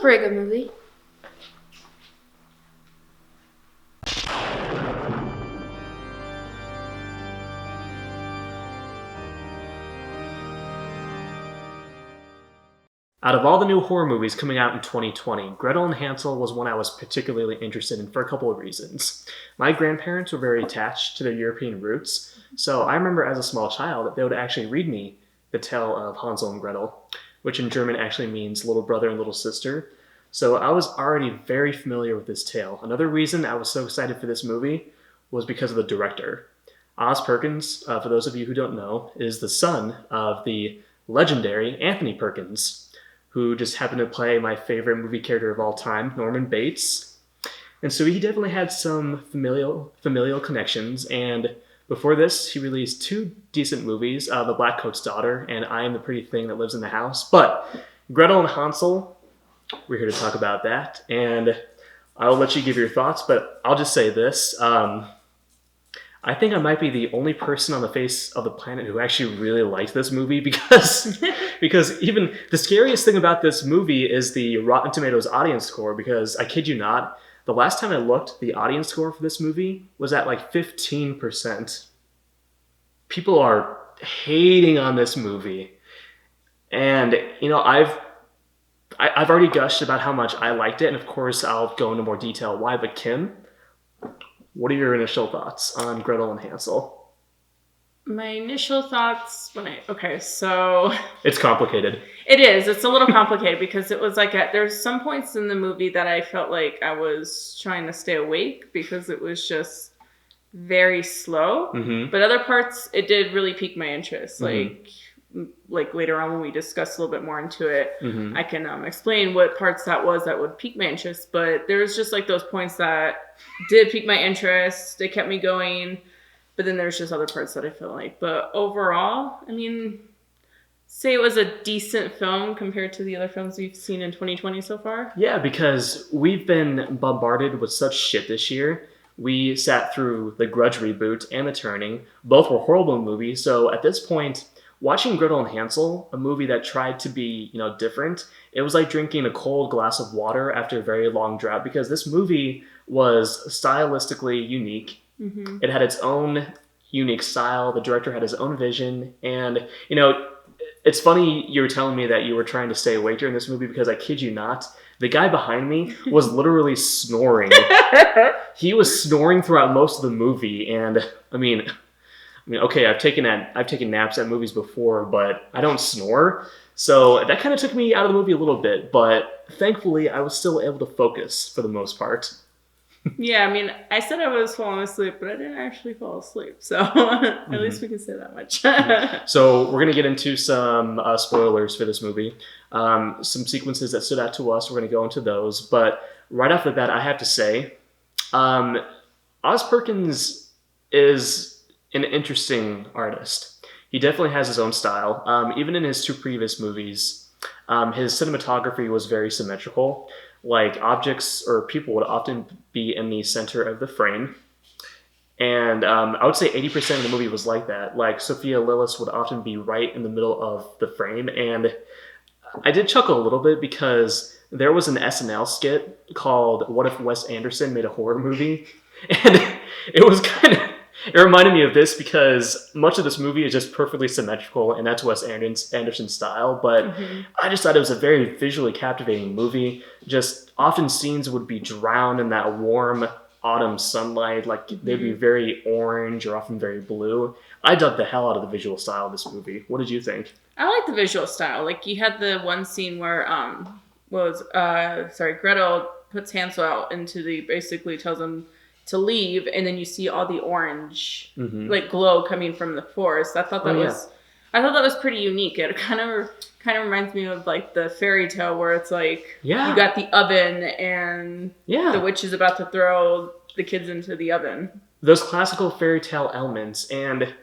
pretty good movie. Out of all the new horror movies coming out in 2020, Gretel and Hansel was one I was particularly interested in for a couple of reasons. My grandparents were very attached to their European roots, so I remember as a small child that they would actually read me the tale of Hansel and Gretel, which in German actually means little brother and little sister. So I was already very familiar with this tale. Another reason I was so excited for this movie was because of the director. Oz Perkins, for those of you who don't know, is the son of the legendary Anthony Perkins, who just happened to play my favorite movie character of all time, Norman Bates. And so he definitely had some familial connections, and before this, he released two decent movies, The Black Coat's Daughter and I Am the Pretty Thing That Lives in the House. But Gretel and Hansel, we're here to talk about that, and I'll let you give your thoughts, but I'll just say this. I think I might be the only person on the face of the planet who actually really liked this movie because even the scariest thing about this movie is the Rotten Tomatoes audience score, because I kid you not, the last time I looked, the audience score for this movie was at like 15%. People are hating on this movie. And, I've already gushed about how much I liked it, and of course I'll go into more detail why, but Kim, what are your initial thoughts on Gretel and Hansel? My initial thoughts so it's complicated. It is. It's a little complicated because it was like there's some points in the movie that I felt like I was trying to stay awake because it was just very slow. Mm-hmm. But other parts, it did really pique my interest. Mm-hmm. Like later on when we discuss a little bit more into it, Mm-hmm. I can explain what parts that would pique my interest. But there's just like those points that did pique my interest. They kept me going. But then there's just other parts that I feel like. But overall, I mean, say it was a decent film compared to the other films we've seen in 2020 so far. Yeah, because we've been bombarded with such shit this year. We sat through The Grudge reboot and The Turning. Both were horrible movies. So at this point, watching Gretel and Hansel, a movie that tried to be, different, it was like drinking a cold glass of water after a very long drought, because this movie was stylistically unique. Mm-hmm. It had its own unique style. The director had his own vision. And, it's funny you were telling me that you were trying to stay awake during this movie, because I kid you not, the guy behind me was literally snoring. He was snoring throughout most of the movie. And I mean, okay, I've taken naps at movies before, but I don't snore. So that kind of took me out of the movie a little bit, but thankfully I was still able to focus for the most part. Yeah, I mean, I said I was falling asleep, but I didn't actually fall asleep. So at least we can say that much. So we're going to get into some spoilers for this movie. Some sequences that stood out to us, we're going to go into those. But right off the bat, I have to say, Oz Perkins is an interesting artist. He definitely has his own style. Even in his two previous movies, his cinematography was very symmetrical. Like, objects or people would often be in the center of the frame. And I would say 80% of the movie was like that. Like, Sophia Lillis would often be right in the middle of the frame. And I did chuckle a little bit because there was an SNL skit called What If Wes Anderson Made a Horror Movie? And it reminded me of this because much of this movie is just perfectly symmetrical, and that's Wes Anderson's style. But I just thought it was a very visually captivating movie. Just often scenes would be drowned in that warm autumn sunlight. Like, they'd be very orange or often very blue. I dug the hell out of the visual style of this movie. What did you think? I like the visual style. Like, you had the one scene where Gretel puts Hansel out into basically tells him to leave, and then you see all the orange like glow coming from the forest. I thought that was pretty unique. It kind of reminds me of like the fairy tale where it's like you got the oven and the witch is about to throw the kids into the oven. Those classical fairy tale elements, and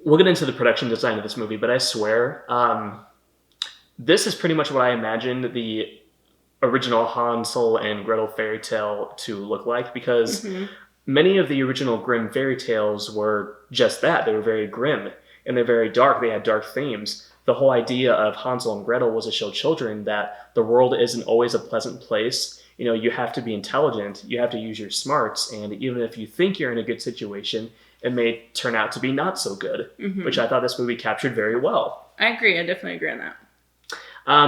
we'll get into the production design of this movie, but I swear, this is pretty much what I imagined the original Hansel and Gretel fairy tale to look like, because many of the original Grimm fairy tales were just that. They were very grim. and they're very dark. They had dark themes. The whole idea of Hansel and Gretel was to show children that the world isn't always a pleasant place. You have to be intelligent, you have to use your smarts, and even if you think you're in a good situation, it may turn out to be not so good, which I thought this movie captured very well. I agree. I definitely agree on that.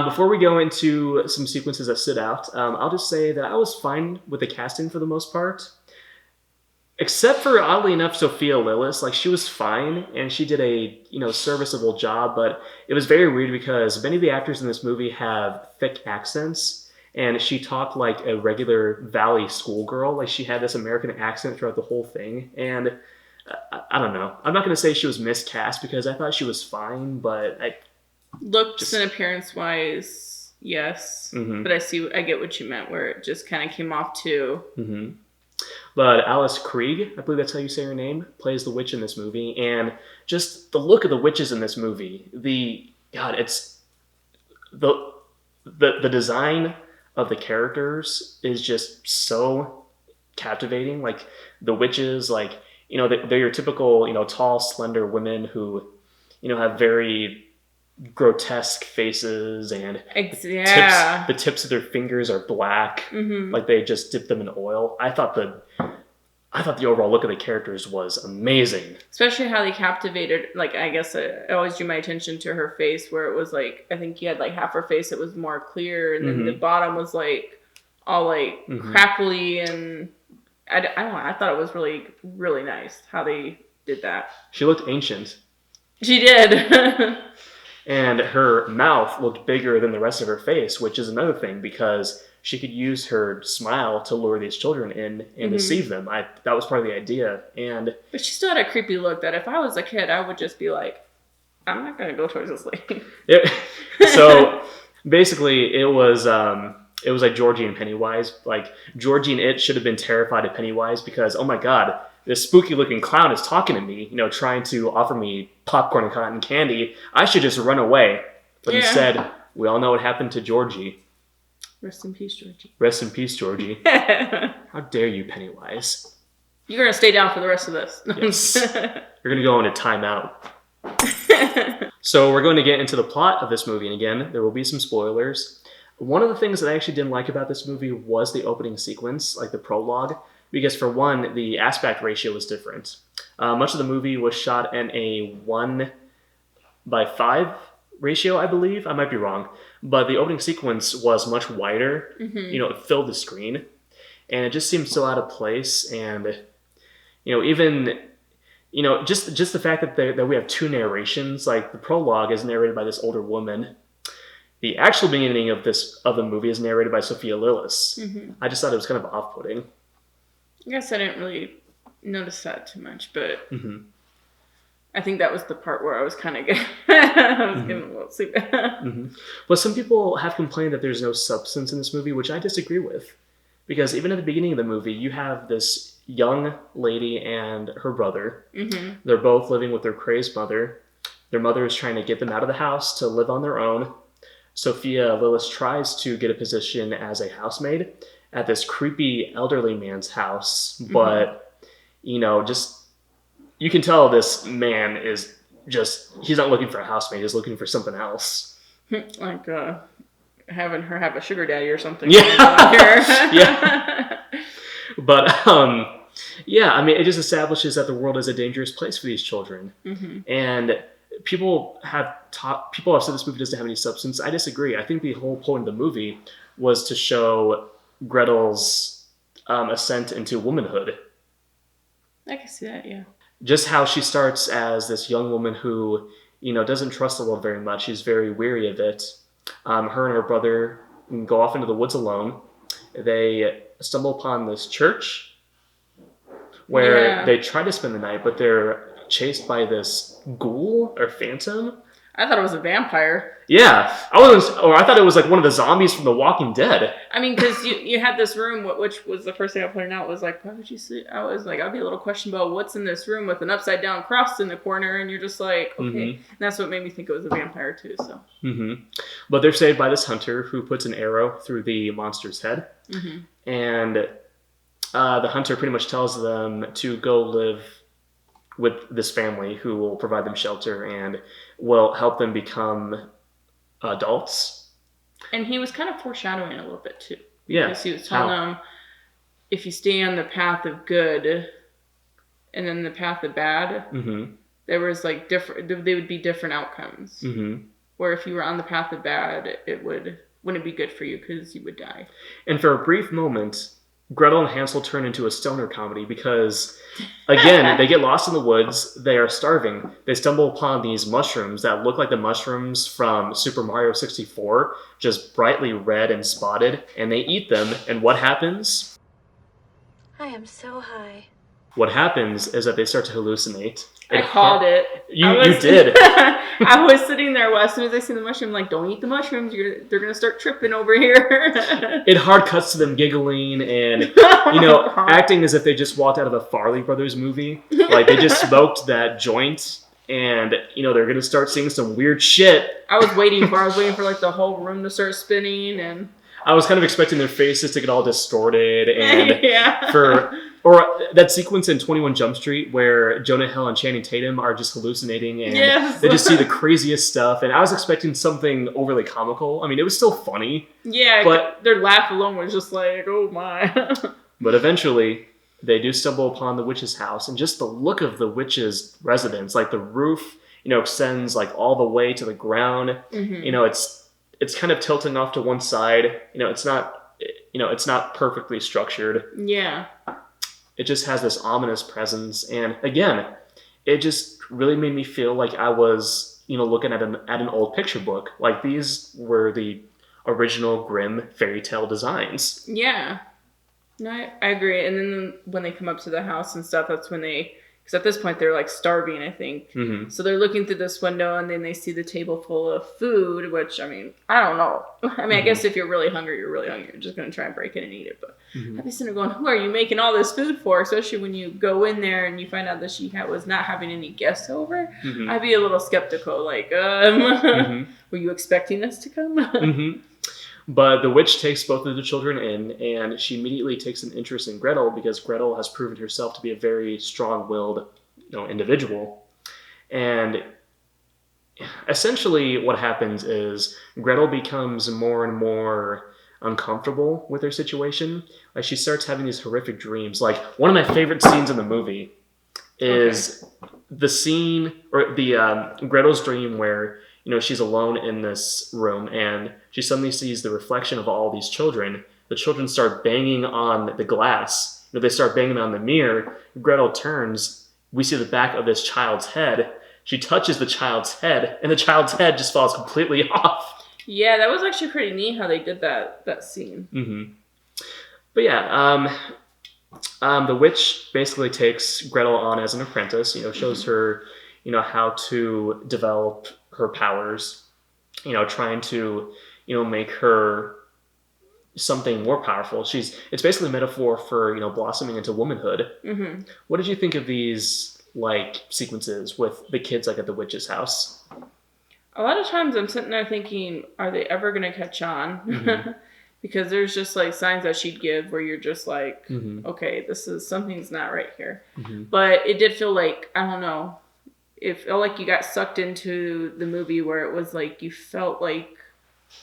Before we go into some sequences that stood out, I'll just say that I was fine with the casting for the most part. Except for, oddly enough, Sophia Lillis. Like, she was fine, and she did a, serviceable job, but it was very weird because many of the actors in this movie have thick accents, and she talked like a regular Valley schoolgirl. Like, she had this American accent throughout the whole thing, and I don't know. I'm not going to say she was miscast because I thought she was fine, but Looks and appearance-wise, yes. But I get what you meant, where it just kind of came off too. But Alice Krige, I believe that's how you say her name, plays the witch in this movie, and just the look of the witches in this movie, it's the design of the characters is just so captivating. Like, the witches, like, they're your typical, tall, slender women who, have very grotesque faces, and the tips of their fingers are black, like they just dipped them in oil. I thought the overall look of the characters was amazing, especially how they captivated. Like, I guess I always drew my attention to her face, where it was like, I think you had like half her face that was more clear, and then the bottom was like all like crackly, and I don't know, I thought it was really, really nice how they did that. She looked ancient. She did. And her mouth looked bigger than the rest of her face, which is another thing, because she could use her smile to lure these children in and deceive them. That was part of the idea. But she still had a creepy look that if I was a kid, I would just be like, I'm not going to go towards this lady. So basically, it was like Georgie and Pennywise. Like, Georgie and It should have been terrified of Pennywise because, oh my God, this spooky-looking clown is talking to me, trying to offer me popcorn and cotton candy. I should just run away. But instead, we all know what happened to Georgie. Rest in peace, Georgie. Rest in peace, Georgie. How dare you, Pennywise? You're going to stay down for the rest of this. Yes. You're going to go into timeout. So we're going to get into the plot of this movie. And again, there will be some spoilers. One of the things that I actually didn't like about this movie was the opening sequence, like the prologue. Because for one, the aspect ratio was different. Much of the movie was shot in a 1:5 ratio, I believe. I might be wrong. But the opening sequence was much wider. It filled the screen. And it just seemed so out of place. And, even, just the fact that we have two narrations. Like, the prologue is narrated by this older woman. The actual beginning of the movie is narrated by Sophia Lillis. I just thought it was kind of off-putting. I guess I didn't really notice that too much, but I think that was the part where I was kind of getting a little sleepy. But some people have complained that there's no substance in this movie, which I disagree with. Because even at the beginning of the movie, you have this young lady and her brother. They're both living with their crazed mother. Their mother is trying to get them out of the house to live on their own. Sophia Lillis tries to get a position as a housemaid at this creepy elderly man's house, but just you can tell this man is he's not looking for a housemaid, he's looking for something else. Like having her have a sugar daddy or something. Yeah. But it just establishes that the world is a dangerous place for these children. And people have said this movie doesn't have any substance. I disagree. I think the whole point of the movie was to show Gretel's ascent into womanhood. I can see that, yeah. Just how she starts as this young woman who, doesn't trust the world very much. She's very weary of it. Her and her brother go off into the woods alone. They stumble upon this church where they try to spend the night, but they're chased by this ghoul or phantom. I thought it was a vampire. Yeah, I thought it was like one of the zombies from The Walking Dead. I mean, because you had this room, which was the first thing I pointed out, was like, why would you see? I was like, I'd be a little questioned about what's in this room with an upside down cross in the corner, and you're just like, okay. And that's what made me think it was a vampire too. So. But they're saved by this hunter who puts an arrow through the monster's head, and the hunter pretty much tells them to go live with this family who will provide them shelter and will help them become adults. And he was kind of foreshadowing a little bit too. Yeah. Because he was telling them, if you stay on the path of good and then the path of bad, there was like they would be different outcomes. Where if you were on the path of bad, it wouldn't be good for you because you would die. And for a brief moment, Gretel and Hansel turn into a stoner comedy because, again, they get lost in the woods. They are starving. They stumble upon these mushrooms that look like the mushrooms from Super Mario 64, just brightly red and spotted, and they eat them. And what happens? I am so high. What happens is that they start to hallucinate. I called it. You did. I was sitting there as soon as I see the mushroom, like, don't eat the mushrooms. They're going to start tripping over here. It hard cuts to them giggling and, acting as if they just walked out of a Farley Brothers movie. Like, they just smoked that joint and, they're going to start seeing some weird shit. I was waiting for like the whole room to start spinning, and I was kind of expecting their faces to get all distorted and yeah. Or that sequence in 21 Jump Street where Jonah Hill and Channing Tatum are just hallucinating and they just see the craziest stuff. And I was expecting something overly comical. I mean, it was still funny. Yeah, but their laugh alone was just like, oh my. But eventually, they do stumble upon the witch's house, and just the look of the witch's residence, like the roof, extends like all the way to the ground. It's kind of tilting off to one side. It's not perfectly structured. Yeah. It just has this ominous presence, and again, it just really made me feel like I was, looking at an old picture book. Like these were the original Grimm fairy tale designs. Yeah. No, I agree. And then when they come up to the house and stuff, that's when because at this point they're like starving, I think. So they're looking through this window and then they see the table full of food, which, I mean, I don't know. I mean, I guess if you're really hungry, you're really hungry. You're just going to try and break it and eat it. But I'd be sitting there going, who are you making all this food for? Especially when you go in there and you find out that she was not having any guests over. I'd be a little skeptical. Like, were you expecting us to come? But the witch takes both of the children in, and she immediately takes an interest in Gretel because Gretel has proven herself to be a very strong-willed, individual. And essentially what happens is Gretel becomes more and more uncomfortable with her situation. Like she starts having these horrific dreams. Like one of my favorite scenes in the movie is the scene, or the Gretel's dream where she's alone in this room and she suddenly sees the reflection of all these children. The children start banging on the glass. They start banging on the mirror. Gretel turns. We see the back of this child's head. She touches the child's head and the child's head just falls completely off. Yeah, that was actually pretty neat how they did that scene. But yeah, the witch basically takes Gretel on as an apprentice, shows her, how to develop her powers, trying to, make her something more powerful. It's basically a metaphor for, blossoming into womanhood. What did you think of these, sequences with the kids, at the witch's house? A lot of times I'm sitting there thinking, are they ever going to catch on? Because there's just, signs that she'd give where you're just like, okay, something's not right here. But it did feel like, I don't know, it felt like you got sucked into the movie where it was like you felt like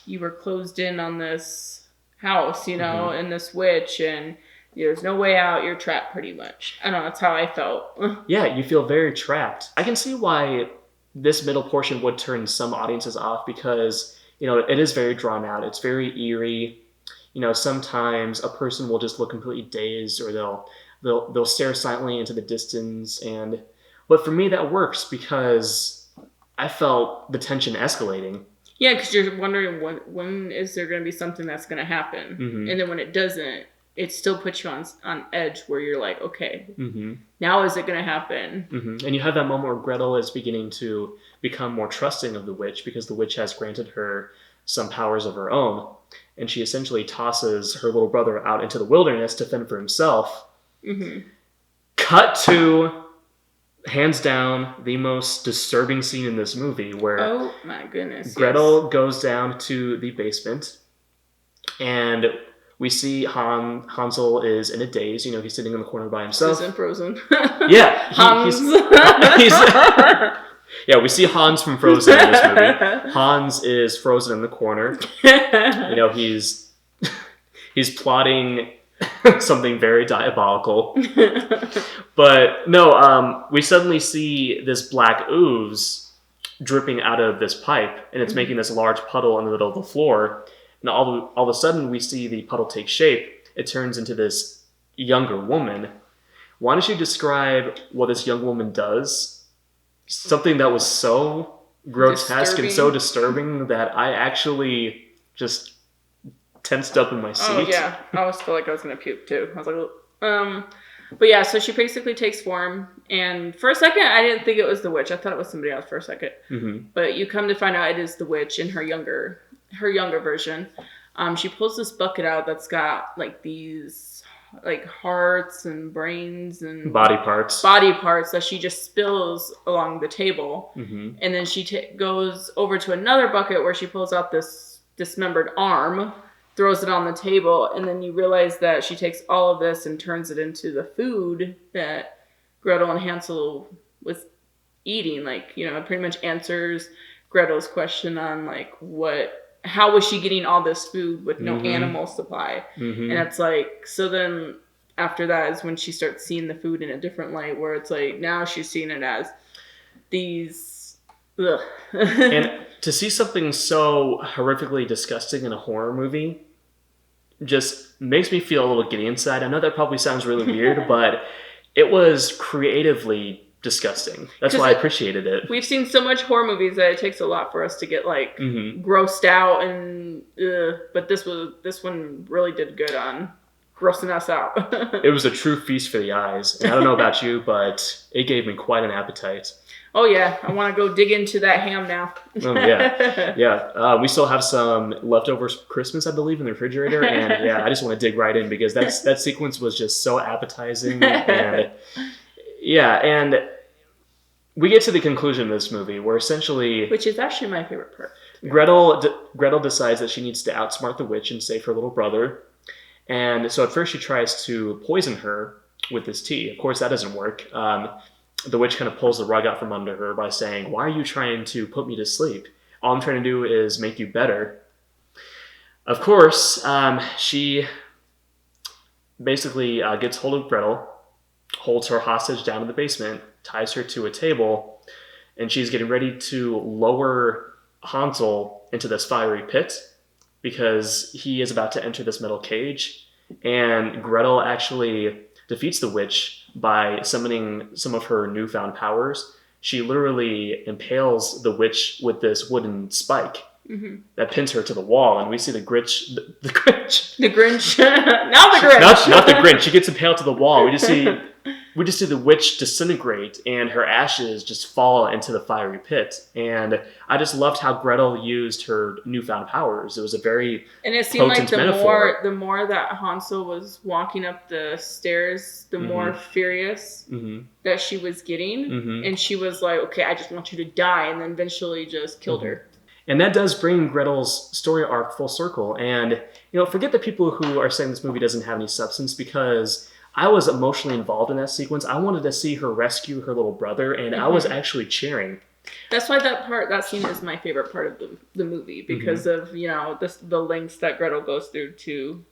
you were closed in on this house, and this witch, and there's no way out. You're trapped pretty much. I don't know. That's how I felt. Yeah, you feel very trapped. I can see why this middle portion would turn some audiences off because, it is very drawn out. It's very eerie. Sometimes a person will just look completely dazed or they'll stare silently into the distance but for me, that works because I felt the tension escalating. Yeah, because you're wondering when is there going to be something that's going to happen? And then when it doesn't, it still puts you on edge where you're like, okay, now is it going to happen? And you have that moment where Gretel is beginning to become more trusting of the witch because the witch has granted her some powers of her own. And she essentially tosses her little brother out into the wilderness to fend for himself. Cut to... hands down, the most disturbing scene in this movie where oh my goodness, Gretel goes down to the basement and We see Hansel is in a daze. He's sitting in the corner by himself. He's in Frozen. Yeah. Hans. Yeah, we see Hans from Frozen in this movie. Hans is frozen in the corner. He's plotting something very diabolical. But no, we suddenly see this black ooze dripping out of this pipe, and it's making this large puddle in the middle of the floor. And all of a sudden, we see the puddle take shape. It turns into this younger woman. Why don't you describe what this young woman does? Something that was so grotesque and so disturbing that I actually just tensed up in my seat. Oh yeah, I always felt like I was gonna puke too. I was like, but yeah. So she basically takes form, and for a second, I didn't think it was the witch. I thought it was somebody else for a second. Mm-hmm. But you come to find out it is the witch in her younger version. She pulls this bucket out that's got like these like hearts and brains and body parts that she just spills along the table. Mm-hmm. And then she goes over to another bucket where she pulls out this dismembered arm, throws it on the table, and then you realize that she takes all of this and turns it into the food that Gretel and Hansel was eating. Like, it pretty much answers Gretel's question on like how was she getting all this food with no animal supply? Mm-hmm. And it's like, so then after that is when she starts seeing the food in a different light, where it's like, now she's seeing it as these... And to see something so horrifically disgusting in a horror movie just makes me feel a little giddy inside. I know that probably sounds really weird, but it was creatively disgusting. That's why I appreciated it. We've seen so much horror movies that it takes a lot for us to get like grossed out, and but this one really did good on grossing us out. It was a true feast for the eyes. And I don't know about you, but it gave me quite an appetite. Oh yeah, I want to go dig into that ham now. Oh yeah. We still have some leftovers from Christmas, I believe, in the refrigerator, and yeah, I just want to dig right in because that sequence was just so appetizing. And yeah, and we get to the conclusion of this movie where essentially... Which is actually my favorite part. Gretel decides that she needs to outsmart the witch and save her little brother. And so at first she tries to poison her with this tea. Of course, that doesn't work. The witch kind of pulls the rug out from under her by saying, "Why are you trying to put me to sleep? All I'm trying to do is make you better." Of course, she basically gets hold of Gretel, holds her hostage down in the basement, ties her to a table, and she's getting ready to lower Hansel into this fiery pit because he is about to enter this metal cage. And Gretel actually defeats the witch by summoning some of her newfound powers. She literally impales the witch with this wooden spike that pins her to the wall, and we see the Grinch. Not the Grinch. Not the Grinch. She gets impaled to the wall. We just see the witch disintegrate, and her ashes just fall into the fiery pit. And I just loved how Gretel used her newfound powers. It was a very and it seemed like metaphor. the more that Hansel was walking up the stairs, the more furious that she was getting, and she was like, "Okay, I just want you to die," and then eventually just killed her. And that does bring Gretel's story arc full circle. And forget the people who are saying this movie doesn't have any substance, because I was emotionally involved in that sequence. I wanted to see her rescue her little brother, and I was actually cheering. That's why that scene is my favorite part of the movie, because of the lengths that Gretel goes through to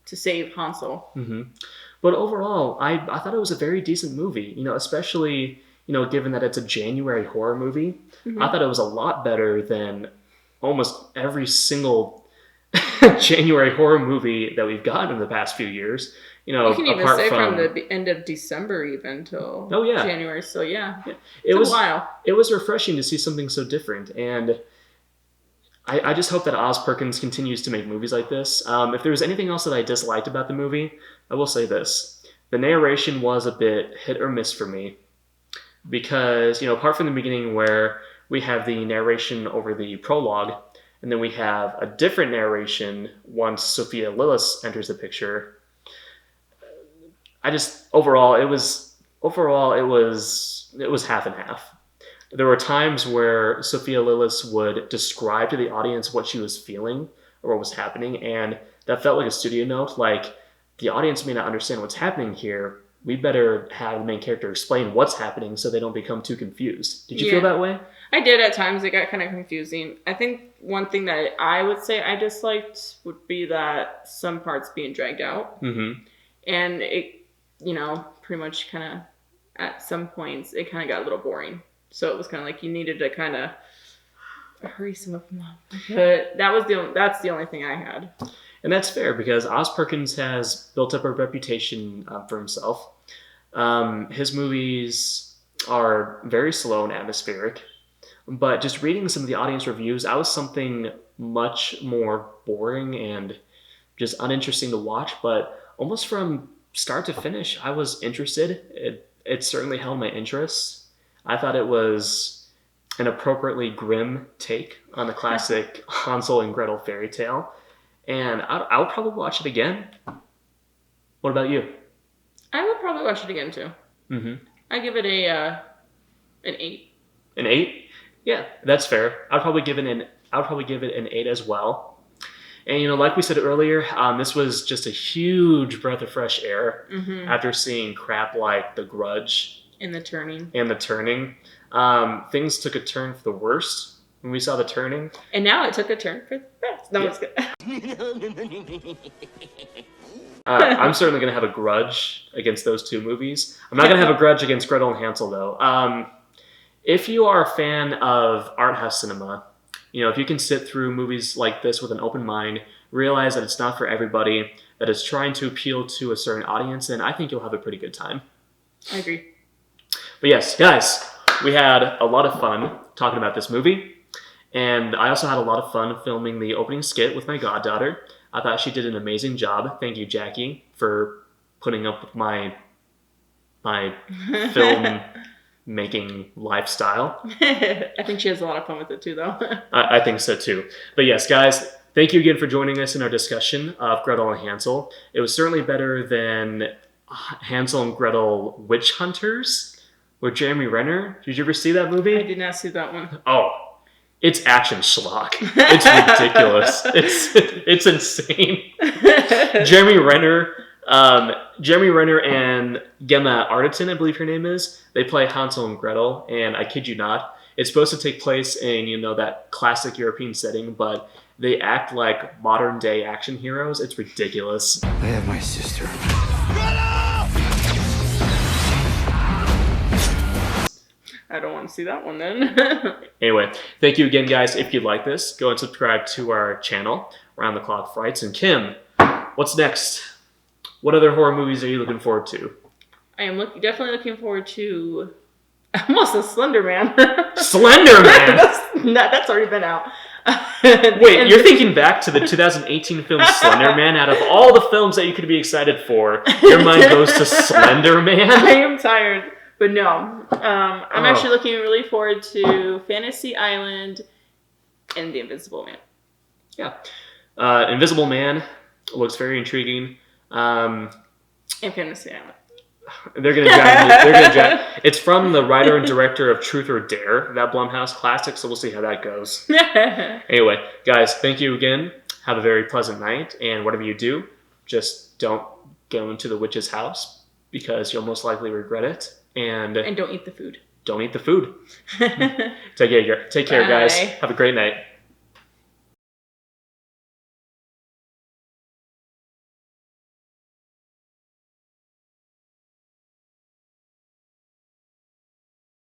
save Hansel. But overall, I thought it was a very decent movie. Especially given that it's a January horror movie. I thought it was a lot better than almost every single January horror movie that we've gotten in the past few years. You can even say from the end of December even till January. So it was a while. It was refreshing to see something so different, and I just hope that Oz Perkins continues to make movies like this. If there was anything else that I disliked about the movie, I will say this: the narration was a bit hit or miss for me, because apart from the beginning where we have the narration over the prologue, and then we have a different narration once Sophia Lillis enters the picture. Overall it was half and half. There were times where Sophia Lillis would describe to the audience what she was feeling or what was happening, and that felt like a studio note. Like, the audience may not understand what's happening here. We better have the main character explain what's happening so they don't become too confused. Did you feel that way? I did at times. It got kind of confusing. I think one thing that I would say I disliked would be that some parts being dragged out. Mm-hmm. And it, pretty much kind of, at some points, it kind of got a little boring. So it was kind of like you needed to kind of hurry some of them up. But that's the only thing I had. And that's fair, because Oz Perkins has built up a reputation for himself. His movies are very slow and atmospheric. But just reading some of the audience reviews, I was something much more boring and just uninteresting to watch. But almost from start to finish, I was interested. It certainly held my interest. I thought it was an appropriately grim take on the classic Hansel and Gretel fairy tale. And I would probably watch it again. What about you? I would probably watch it again too. Mm-hmm. I give it an 8. An 8? Yeah, that's fair. I'd probably give it an 8 as well. And like we said earlier, this was just a huge breath of fresh air after seeing crap like The Grudge and The Turning. Things took a turn for the worst when we saw The Turning. And now it took a turn for the best. That was good. I'm certainly going to have a grudge against those two movies. I'm not going to have a grudge against Gretel and Hansel, though. If you are a fan of art house cinema, if you can sit through movies like this with an open mind, realize that it's not for everybody, that it's trying to appeal to a certain audience, then I think you'll have a pretty good time. I agree. But yes, guys, we had a lot of fun talking about this movie. And I also had a lot of fun filming the opening skit with my goddaughter. I thought she did an amazing job. Thank you, Jackie, for putting up with my film making lifestyle. I think she has a lot of fun with it too, though. I think so too. But yes, guys, thank you again for joining us in our discussion of Gretel and Hansel. It was certainly better than Hansel and Gretel Witch Hunters with Jeremy Renner. Did you ever see that movie? I did not see that one. Oh, it's action schlock. It's ridiculous. It's insane. Jeremy Renner and Gemma Arterton, I believe her name is, they play Hansel and Gretel, and I kid you not, it's supposed to take place in, that classic European setting, but they act like modern day action heroes. It's ridiculous. I have my sister. I don't want to see that one then. Anyway, thank you again, guys. If you like this, go and subscribe to our channel, Round the Clock Frights. And Kim, what's next? What other horror movies are you looking forward to? I am definitely looking forward to almost a Slender Man. Slender Man? That's already been out. Wait, you're thinking back to the 2018 film Slender Man? Out of all the films that you could be excited for, your mind goes to Slender Man? I am tired. But no, I'm actually looking really forward to Fantasy Island and The Invisible Man. Yeah. Invisible Man looks very intriguing. And Fantasy Island. They're gonna drag. It's from the writer and director of Truth or Dare, that Blumhouse classic, so we'll see how that goes. Anyway, guys, thank you again. Have a very pleasant night, and whatever you do, just don't go into the witch's house, because you'll most likely regret it. And don't eat the food. Don't eat the food. Take care, guys. Have a great night.